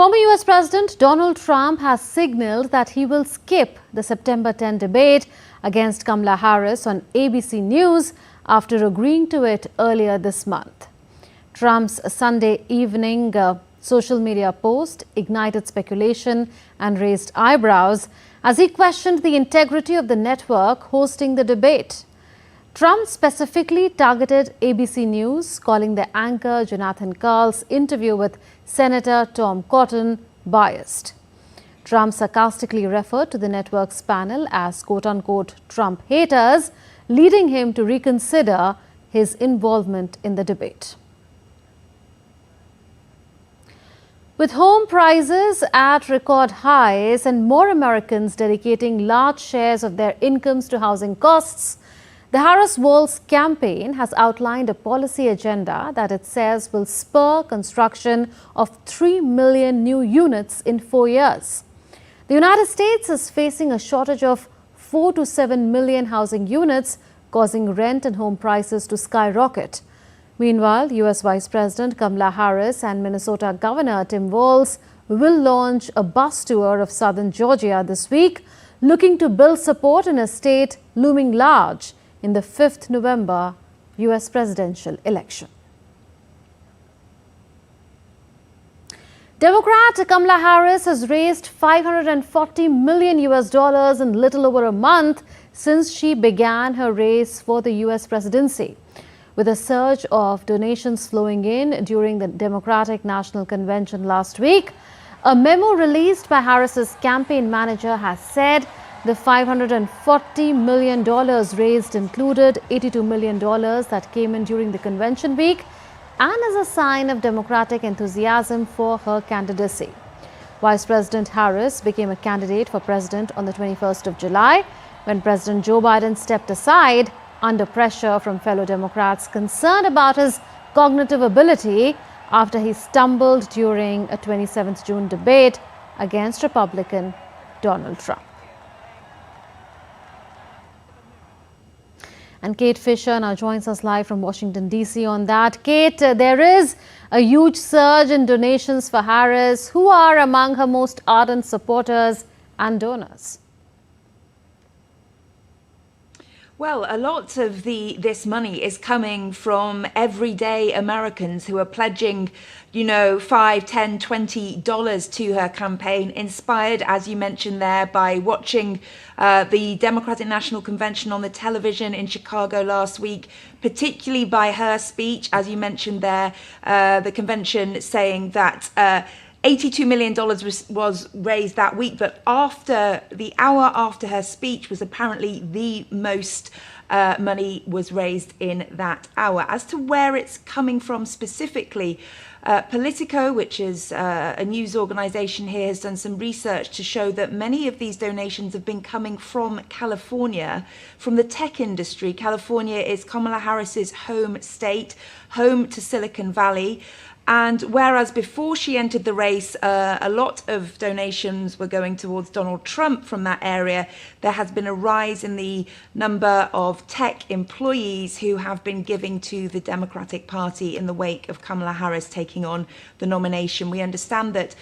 Former US President Donald Trump has signaled that he will skip the September 10 debate against Kamala Harris on ABC News after agreeing to it earlier this month. Trump's Sunday evening social media post ignited speculation and raised eyebrows as he questioned the integrity of the network hosting the debate. Trump specifically targeted ABC News, calling the anchor Jonathan Karl's interview with Senator Tom Cotton biased. Trump sarcastically referred to the network's panel as quote-unquote Trump haters, leading him to reconsider his involvement in the debate. With home prices at record highs and more Americans dedicating large shares of their incomes to housing costs, the Harris-Walz campaign has outlined a policy agenda that it says will spur construction of 3 million new units in 4 years. The United States is facing a shortage of 4 to 7 million housing units, causing rent and home prices to skyrocket. Meanwhile, US Vice President Kamala Harris and Minnesota Governor Tim Walz will launch a bus tour of southern Georgia this week, looking to build support in a state looming large in the 5th November US presidential election. Democrat Kamala Harris has raised $540 million in little over a month since she began her race for the US presidency. With a surge of donations flowing in during the Democratic National Convention last week, a memo released by Harris's campaign manager has said the $540 million raised included $82 million that came in during the convention week and is a sign of Democratic enthusiasm for her candidacy. Vice President Harris became a candidate for president on the 21st of July when President Joe Biden stepped aside under pressure from fellow Democrats concerned about his cognitive ability after he stumbled during a 27th June debate against Republican Donald Trump. And Kate Fisher now joins us live from Washington, D.C. on that. Kate, there is a huge surge in donations for Harris. Who are among her most ardent supporters and donors? Well, a lot of this money is coming from everyday Americans who are pledging, $5, $10, $20 to her campaign, inspired, as you mentioned there, by watching the Democratic National Convention on the television in Chicago last week, particularly by her speech, as you mentioned there, the convention saying that $82 million was raised that week, but after the hour after her speech was apparently the most money was raised in that hour. As to where it's coming from specifically, Politico, which is a news organization here, has done some research to show that many of these donations have been coming from California, from the tech industry. California is Kamala Harris's home state, home to Silicon Valley. And whereas before she entered the race, a lot of donations were going towards Donald Trump from that area, there has been a rise in the number of tech employees who have been giving to the Democratic Party in the wake of Kamala Harris taking on the nomination. We understand that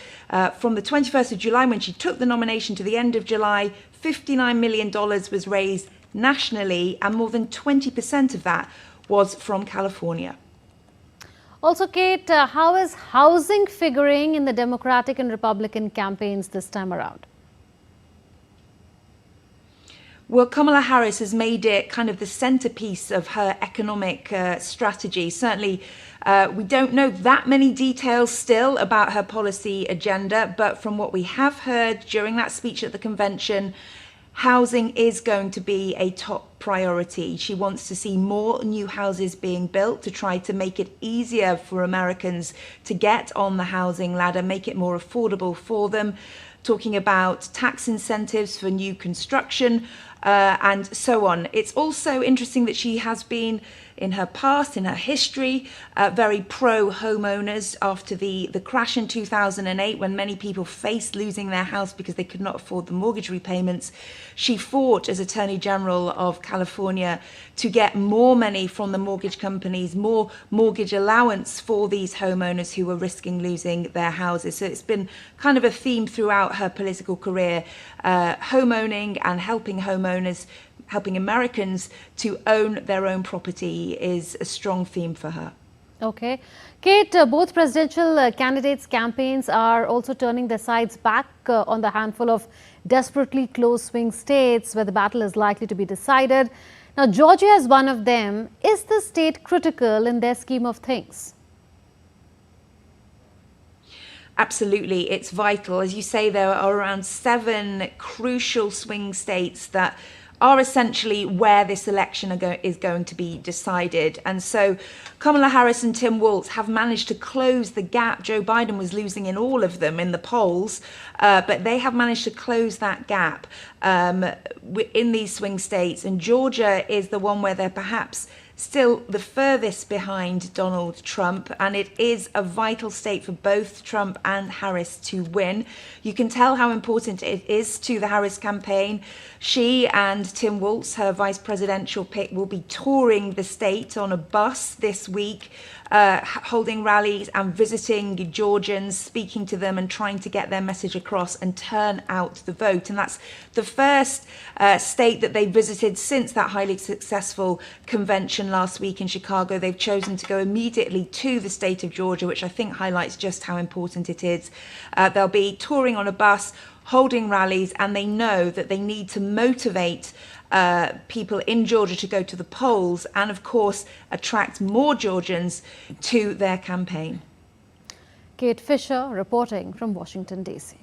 from the 21st of July, when she took the nomination, to the end of July, $59 million was raised nationally, and more than 20% of that was from California. Also, Kate, how is housing figuring in the Democratic and Republican campaigns this time around? Well, Kamala Harris has made it kind of the centerpiece of her economic strategy. Certainly, we don't know that many details still about her policy agenda, but from what we have heard during that speech at the convention, housing is going to be a top priority. She wants to see more new houses being built to try to make it easier for Americans to get on the housing ladder, make it more affordable for them, talking about tax incentives for new construction and so on. It's also interesting that she has been in her past, in her history, very pro-homeowners after the crash in 2008 when many people faced losing their house because they could not afford the mortgage repayments. She fought as Attorney General of California to get more money from the mortgage companies, more mortgage allowance for these homeowners who were risking losing their houses. So it's been kind of a theme throughout her political career, homeowning and helping homeowners, helping Americans to own their own property is a strong theme for her. Okay. Kate, both presidential candidates' campaigns are also turning their sights back on the handful of desperately close swing states where the battle is likely to be decided. Now, Georgia is one of them. Is the state critical in their scheme of things? Absolutely, it's vital. As you say, there are around 7 crucial swing states that are essentially where this election is going to be decided. And so Kamala Harris and Tim Walz have managed to close the gap. Joe Biden was losing in all of them in the polls, but they have managed to close that gap in these swing states. And Georgia is the one where they're perhaps still the furthest behind Donald Trump, and it is a vital state for both Trump and Harris to win. You can tell how important it is to the Harris campaign. She and Tim Walz, her vice presidential pick, will be touring the state on a bus this week, holding rallies and visiting Georgians, speaking to them and trying to get their message across and turn out the vote. And that's the first state that they visited since that highly successful convention last week in Chicago. They've chosen to go immediately to the state of Georgia, which I think highlights just how important it is. They'll be touring on a bus, holding rallies, and they know that they need to motivate people in Georgia to go to the polls and, of course, attract more Georgians to their campaign. Kate Fisher reporting from Washington, D.C.